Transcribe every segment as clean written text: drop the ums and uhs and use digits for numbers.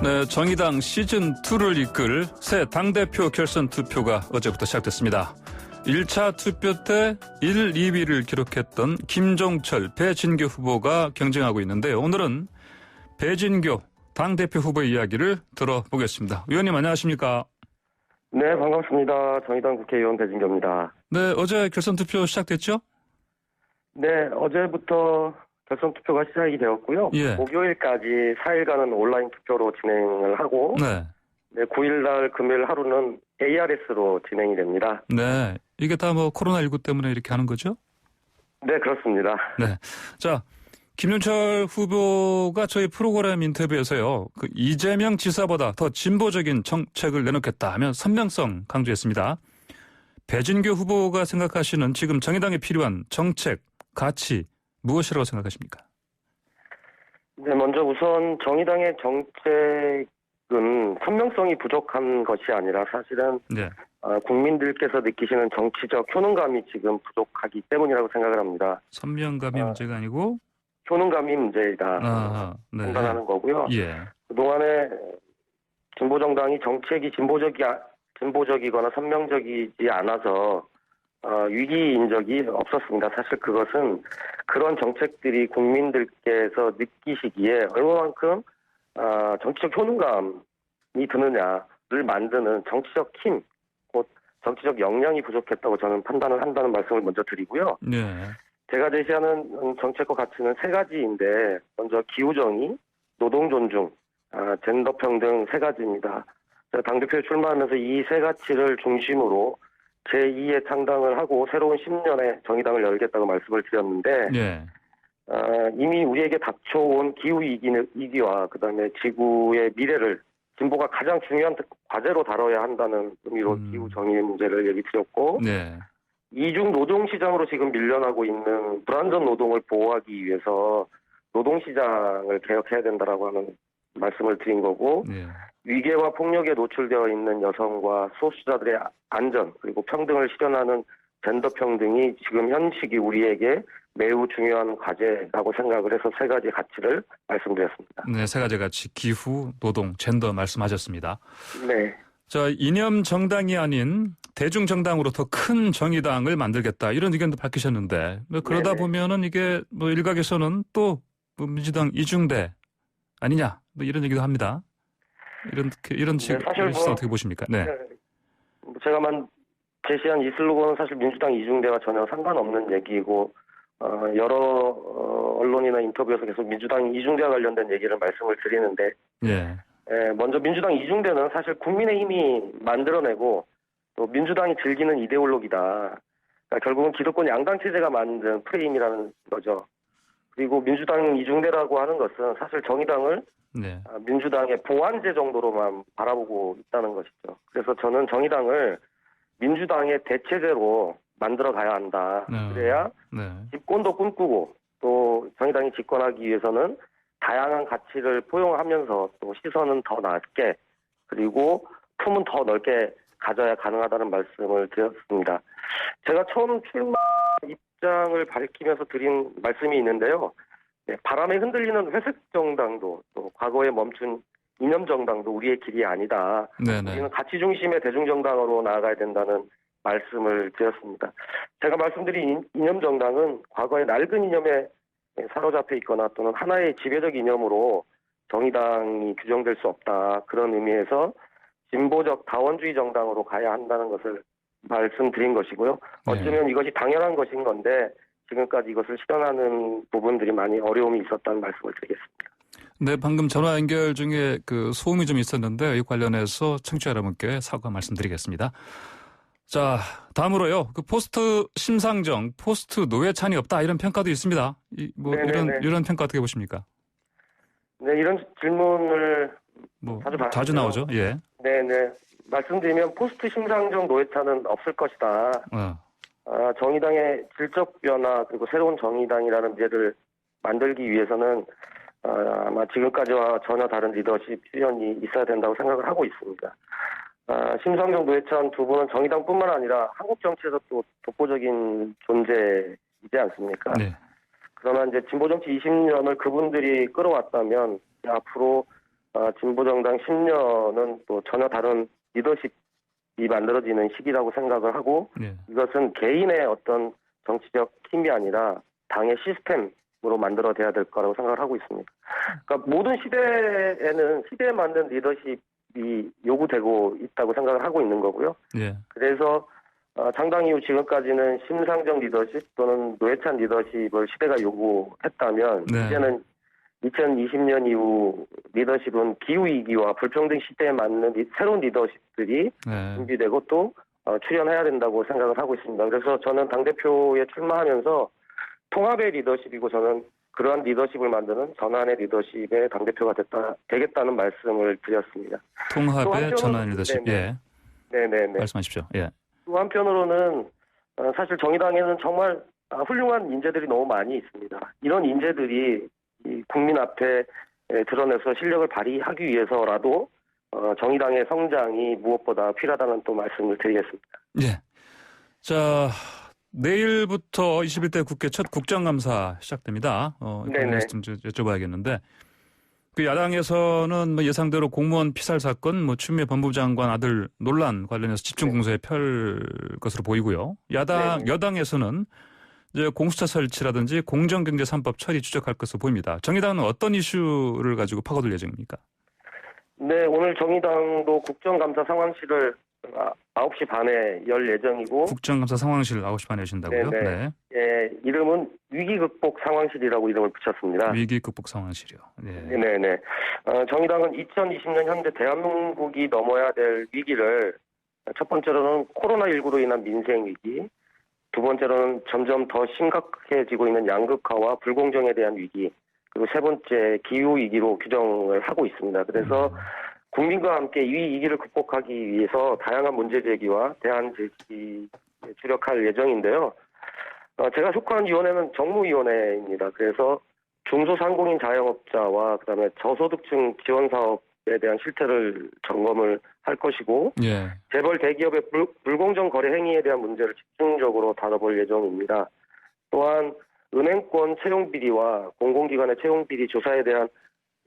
네, 정의당 시즌2를 이끌 새 당대표 결선 투표가 어제부터 시작됐습니다. 1차 투표 때 1, 2위를 기록했던 김종철, 배진교 후보가 경쟁하고 있는데요. 오늘은 배진교 당대표 후보의 이야기를 들어보겠습니다. 의원님 안녕하십니까? 네, 반갑습니다. 정의당 국회의원 배진교입니다. 네, 어제 결선 투표 시작됐죠? 네, 어제부터 결선 투표가 시작이 되었고요. 예. 목요일까지 4일간은 온라인 투표로 진행을 하고, 네. 9일날 금요일 하루는 ARS로 진행이 됩니다. 네, 이게 다 코로나19 때문에 이렇게 하는 거죠? 네, 그렇습니다. 네. 자, 김종철 후보가 저희 프로그램 인터뷰에서요, 이재명 지사보다 더 진보적인 정책을 내놓겠다 하면 선명성 강조했습니다. 배진교 후보가 생각하시는 지금 정의당에 필요한 정책, 가치, 무엇이라고 생각하십니까? 네, 먼저 우선 정의당의 정책은 선명성이 부족한 것이 아니라 사실은 네. 국민들께서 느끼시는 정치적 효능감이 지금 부족하기 때문이라고 생각을 합니다. 선명감이 문제가 아니고 효능감이 문제이다 네. 판단하는 거고요. 예. 그동안에 진보정당이 정책이 진보적이거나 선명적이지 않아서 위기인 적이 없었습니다. 사실 그것은 그런 정책들이 국민들께서 느끼시기에 얼마만큼 정치적 효능감이 드느냐를 만드는 정치적 힘, 곧 정치적 역량이 부족했다고 저는 판단을 한다는 말씀을 먼저 드리고요. 네. 제가 제시하는 정책과 가치는 세 가지인데 먼저 기후정의, 노동존중, 젠더평등 세 가지입니다. 제가 당대표에 출마하면서 이 세 가치를 중심으로 제2의 창당을 하고 새로운 10년의 정의당을 열겠다고 말씀을 드렸는데 네. 이미 우리에게 닥쳐온 기후위기와 그다음에 지구의 미래를 진보가 가장 중요한 과제로 다뤄야 한다는 의미로 기후정의 문제를 얘기 드렸고 네. 이중 노동시장으로 지금 밀려나고 있는 불안전 노동을 보호하기 위해서 노동시장을 개혁해야 된다라고 하는 말씀을 드린 거고 네. 위계와 폭력에 노출되어 있는 여성과 소수자들의 안전 그리고 평등을 실현하는 젠더 평등이 지금 현 시기 우리에게 매우 중요한 과제라고 생각을 해서 세 가지 가치를 말씀드렸습니다. 네, 세 가지 가치, 기후, 노동, 젠더 말씀하셨습니다. 네. 자, 이념 정당이 아닌 대중 정당으로 더 큰 정의당을 만들겠다 이런 의견도 밝히셨는데 그러다 네네. 보면은 이게 일각에서는 또 민주당 이중대 아니냐 이런 얘기도 합니다. 이런 네, 사실 어떻게 보십니까? 네. 제가만 제시한 이 슬로건은 사실 민주당 이중대와 전혀 상관없는 얘기이고 여러 언론이나 인터뷰에서 계속 민주당 이중대와 관련된 얘기를 말씀을 드리는데 예. 먼저 민주당 이중대는 사실 국민의힘이 만들어내고 또 민주당이 즐기는 이데올로기다. 그러니까 결국은 기득권 양당 체제가 만든 프레임이라는 거죠. 그리고 민주당 이중대라고 하는 것은 사실 정의당을 네. 민주당의 보완제 정도로만 바라보고 있다는 것이죠. 그래서 저는 정의당을 민주당의 대체제로 만들어 가야 한다. 그래야 네. 집권도 꿈꾸고 또 정의당이 집권하기 위해서는 다양한 가치를 포용하면서 또 시선은 더 낮게 그리고 품은 더 넓게 가져야 가능하다는 말씀을 드렸습니다. 제가 처음 출마 입장을 밝히면서 드린 말씀이 있는데요. 바람에 흔들리는 회색 정당도 또 과거에 멈춘 이념 정당도 우리의 길이 아니다. 네네. 우리는 가치 중심의 대중 정당으로 나아가야 된다는 말씀을 드렸습니다. 제가 말씀드린 이념 정당은 과거의 낡은 이념에 사로잡혀 있거나 또는 하나의 지배적 이념으로 정의당이 규정될 수 없다. 그런 의미에서 진보적 다원주의 정당으로 가야 한다는 것을 말씀드린 것이고요. 어쩌면 이것이 당연한 것인 건데 지금까지 이것을 실현하는 부분들이 많이 어려움이 있었다는 말씀을 드리겠습니다. 네, 방금 전화 연결 중에 소음이 좀 있었는데 이 관련해서 청취자 여러분께 사과 말씀드리겠습니다. 자, 다음으로요. 포스트 심상정, 포스트 노회찬이 없다 이런 평가도 있습니다. 이런 평가 어떻게 보십니까? 네, 이런 질문을 자주 나오죠. 예. 네. 말씀드리면 포스트 심상정 노회찬은 없을 것이다. 정의당의 질적 변화 그리고 새로운 정의당이라는 미래를 만들기 위해서는 아마 지금까지와 전혀 다른 리더십 실현이 있어야 된다고 생각을 하고 있습니다. 심상정 노회찬 두 분은 정의당뿐만 아니라 한국 정치에서 또 독보적인 존재이지 않습니까? 네. 그러나 이제 진보 정치 20년을 그분들이 끌어왔다면 앞으로 진보정당 10년은 또 전혀 다른 리더십이 만들어지는 시기라고 생각을 하고 네. 이것은 개인의 어떤 정치적 힘이 아니라 당의 시스템으로 만들어져야 될 거라고 생각을 하고 있습니다. 그러니까 모든 시대에는 시대에 맞는 리더십이 요구되고 있다고 생각을 하고 있는 거고요. 예. 그래서 창당 이후 지금까지는 심상정 리더십 또는 노회찬 리더십을 시대가 요구했다면 네. 이제는 2020년 이후 리더십은 기후위기와 불평등 시대에 맞는 새로운 리더십들이 네. 준비되고 또 출연해야 된다고 생각을 하고 있습니다. 그래서 저는 당대표에 출마하면서 통합의 리더십이고 저는 그러한 리더십을 만드는 전환의 리더십의 당대표가 되겠다는 말씀을 드렸습니다. 또 통합의 한편으로- 전환 리더십. 예. 네네네. 말씀하십시오. 예. 또 한편으로는 사실 정의당에는 정말 훌륭한 인재들이 너무 많이 있습니다. 이런 인재들이 이 국민 앞에 드러내서 실력을 발휘하기 위해서라도 정의당의 성장이 무엇보다 필요하다는 또 말씀을 드리겠습니다. 예. 자, 내일부터 21대 국회 첫 국정감사 시작됩니다. 네네. 관련해서 좀 여쭤봐야겠는데, 그 야당에서는 뭐 예상대로 공무원 피살 사건, 뭐 추미애 법무부 장관 아들 논란 관련해서 집중 공세에 펼 것으로 보이고요. 여당에서는 이제 공수처 설치라든지 공정경제 3법 처리 추적할 것으로 보입니다. 정의당은 어떤 이슈를 가지고 파고들 예정입니까? 네, 오늘 정의당도 국정감사 상황실을 9시 반에 열 예정이고 국정감사 상황실 9시 반에 여신다고요? 네네. 예, 이름은 위기극복 상황실이라고 이름을 붙였습니다. 위기 극복 상황실이요. 네. 네네. 정의당은 2020년 현재 대한민국이 넘어야 될 위기를 첫 번째로는 코로나19로 인한 민생 위기, 두 번째로는 점점 더 심각해지고 있는 양극화와 불공정에 대한 위기, 그리고 세 번째 기후 위기로 규정을 하고 있습니다. 그래서 국민과 함께 이 위기를 극복하기 위해서 다양한 문제 제기와 대안 제기에 주력할 예정인데요. 제가 속한 위원회는 정무위원회입니다. 그래서 중소상공인 자영업자와 그다음에 저소득층 지원 사업에 대한 실태를 점검을 할 것이고 예. 재벌 대기업의 불공정 거래 행위에 대한 문제를 집중적으로 다뤄볼 예정입니다. 또한 은행권 채용 비리와 공공기관의 채용 비리 조사에 대한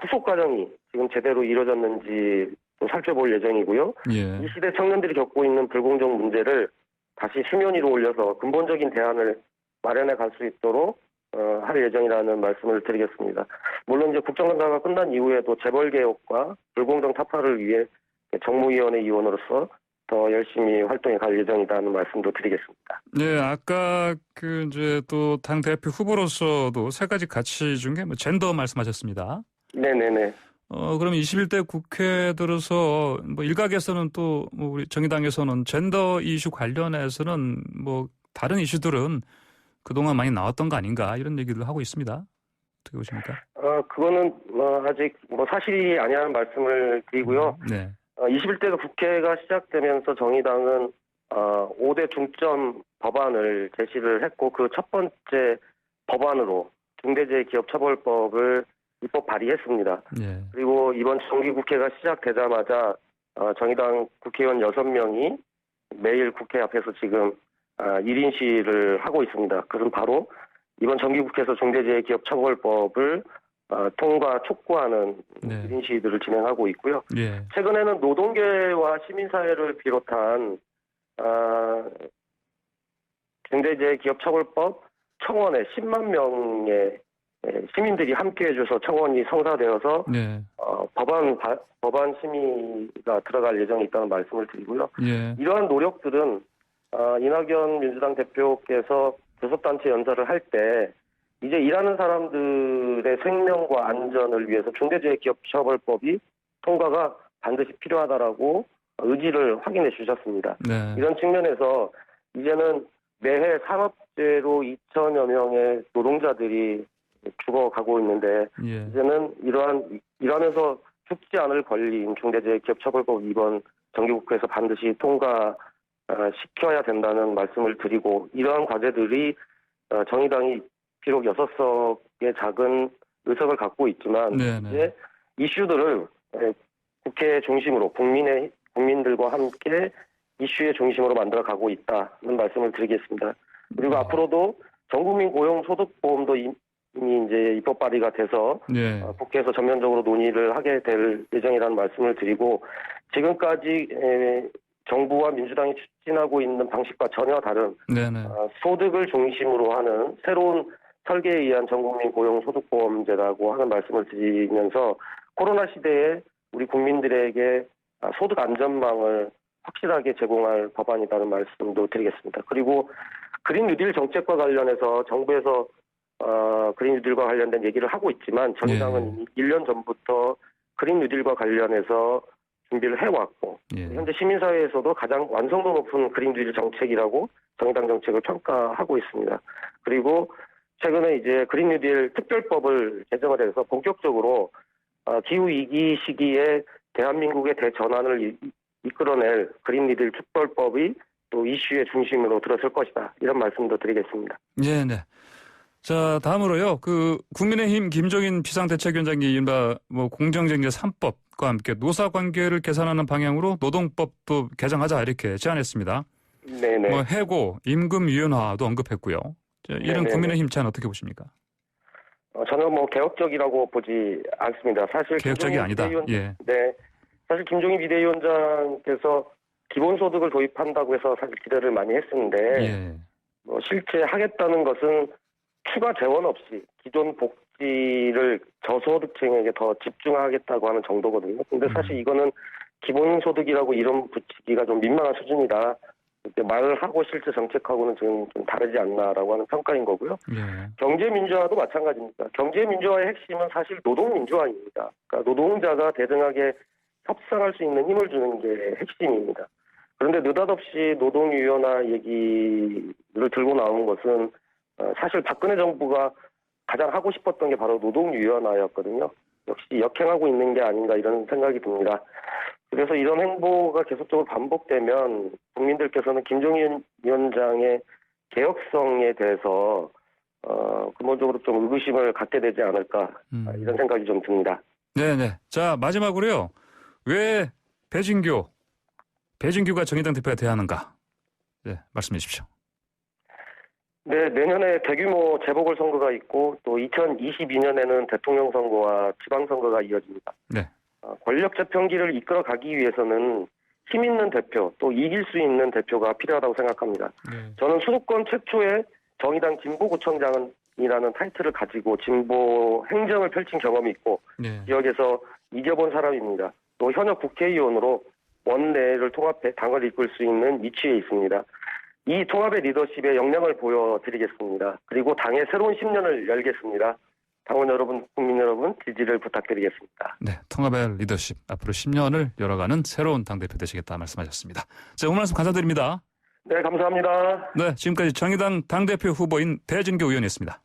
후속 과정이 지금 제대로 이루어졌는지 또 살펴볼 예정이고요. 예. 이 시대 청년들이 겪고 있는 불공정 문제를 다시 수면 위로 올려서 근본적인 대안을 마련해 갈 수 있도록 할 예정이라는 말씀을 드리겠습니다. 물론 이제 국정감사가 끝난 이후에도 재벌 개혁과 불공정 타파를 위해 정무위원회 위원으로서 더 열심히 활동해 갈 예정이라는 말씀도 드리겠습니다. 네, 아까 그 이제 또 당 대표 후보로서도 세 가지 가치 중에 뭐 젠더 말씀하셨습니다. 네네네. 그럼 21대 국회 들어서 뭐 일각에서는 또 뭐 우리 정의당에서는 젠더 이슈 관련해서는 뭐 다른 이슈들은 그동안 많이 나왔던 거 아닌가 이런 얘기를 하고 있습니다. 어떻게 보십니까? 그거는 아직 사실이 아니라는 말씀을 드리고요. 네. 21대 국회가 시작되면서 정의당은 5대 중점 법안을 제시를 했고 그 첫 번째 법안으로 중대재해기업처벌법을 입법 발의했습니다. 예. 그리고 이번 정기국회가 시작되자마자 정의당 국회의원 6명이 매일 국회 앞에서 지금 1인 시위를 하고 있습니다. 그것은 바로 이번 정기국회에서 중대재해기업처벌법을 통과 촉구하는 네. 1인 시위들을 진행하고 있고요. 예. 최근에는 노동계와 시민사회를 비롯한 중대재해기업처벌법 청원에 10만 명의 시민들이 함께해줘서 청원이 성사되어서 네. 법안 심의가 들어갈 예정이 있다는 말씀을 드리고요. 예. 이러한 노력들은 이낙연 민주당 대표께서 교섭단체 연설을 할 때 이제 일하는 사람들의 생명과 안전을 위해서 중대재해기업처벌법이 통과가 반드시 필요하다라고 의지를 확인해 주셨습니다. 네. 이런 측면에서 이제는 매해 산업재해로 2천여 명의 노동자들이 죽어가고 있는데 예. 이제는 일하면서 죽지 않을 권리인 중대재해기업처벌법 이번 정기국회에서 반드시 통과시켜야 된다는 말씀을 드리고 이러한 과제들이 정의당이 비록 6석의 작은 의석을 갖고 있지만 네네. 이제 이슈들을 국회 중심으로 국민들과 함께 이슈의 중심으로 만들어가고 있다는 말씀을 드리겠습니다. 그리고 앞으로도 전국민 고용소득보험도 이미 이제 입법 발의가 돼서 예. 국회에서 전면적으로 논의를 하게 될 예정이라는 말씀을 드리고 지금까지 정부와 민주당이 추진하고 있는 방식과 전혀 다른 네네. 소득을 중심으로 하는 새로운 설계에 의한 전국민 고용소득보험제라고 하는 말씀을 드리면서 코로나 시대에 우리 국민들에게 소득 안전망을 확실하게 제공할 법안이라는 말씀도 드리겠습니다. 그리고 그린 뉴딜 정책과 관련해서 정부에서 그린 뉴딜과 관련된 얘기를 하고 있지만 정의당은 1년 전부터 그린 뉴딜과 관련해서 준비를 해왔고 현재 시민사회에서도 가장 완성도 높은 그린 뉴딜 정책이라고 정의당 정책을 평가하고 있습니다. 그리고 최근에 이제 그린 뉴딜 특별법을 제정을 해서 본격적으로 기후 위기 시기에 대한민국의 대전환을 이끌어낼 그린 뉴딜 특별법이 또 이슈의 중심으로 들어설 것이다. 이런 말씀도 드리겠습니다. 네. 자, 다음으로요. 국민의힘 김종인 비상대책위원장이 이른바 공정쟁제 3법과 함께 노사관계를 개선하는 방향으로 노동법도 개정하자 이렇게 제안했습니다. 네네. 해고, 임금 유연화도 언급했고요. 이런 국민의힘 제안 어떻게 보십니까? 저는 개혁적이라고 보지 않습니다. 사실 개혁적이 아니다. 예. 네. 사실 김종인 비대위원장께서 기본소득을 도입한다고 해서 사실 기대를 많이 했었는데 실제 하겠다는 것은 추가 재원 없이 기존 복지를 저소득층에게 더 집중하겠다고 하는 정도거든요. 근데 사실 이거는 기본소득이라고 이름 붙이기가 좀 민망한 수준이다. 말을 하고 실제 정책하고는 좀 다르지 않나라고 하는 평가인 거고요. 경제민주화도 마찬가지입니다. 경제민주화의 핵심은 사실 노동민주화입니다. 그러니까 노동자가 대등하게 협상할 수 있는 힘을 주는 게 핵심입니다. 그런데 느닷없이 노동유연화 얘기를 들고 나온 것은 사실 박근혜 정부가 가장 하고 싶었던 게 바로 노동유연화였거든요. 역시 역행하고 있는 게 아닌가 이런 생각이 듭니다. 그래서 이런 행보가 계속적으로 반복되면 국민들께서는 김종인 위원장의 개혁성에 대해서 근본적으로 좀 의구심을 갖게 되지 않을까 이런 생각이 좀 듭니다. 네네. 자, 마지막으로요. 왜 배진규가 정의당 대표가 돼야 하는가? 네, 말씀해 주십시오. 네, 내년에 대규모 재보궐선거가 있고 또 2022년에는 대통령 선거와 지방선거가 이어집니다. 네. 권력 재편기를 이끌어가기 위해서는 힘 있는 대표, 또 이길 수 있는 대표가 필요하다고 생각합니다. 저는 수도권 최초의 정의당 진보구청장이라는 타이틀을 가지고 진보 행정을 펼친 경험이 있고 지역에서 이겨본 사람입니다. 또 현역 국회의원으로 원내를 통합해 당을 이끌 수 있는 위치에 있습니다. 이 통합의 리더십에 역량을 보여드리겠습니다. 그리고 당의 새로운 10년을 열겠습니다. 당원 여러분, 국민 여러분 지지를 부탁드리겠습니다. 네, 통합의 리더십 앞으로 10년을 열어가는 새로운 당대표 되시겠다 말씀하셨습니다. 자, 오늘 말씀 감사드립니다. 네, 감사합니다. 네, 지금까지 정의당 당대표 후보인 배진교 의원이었습니다.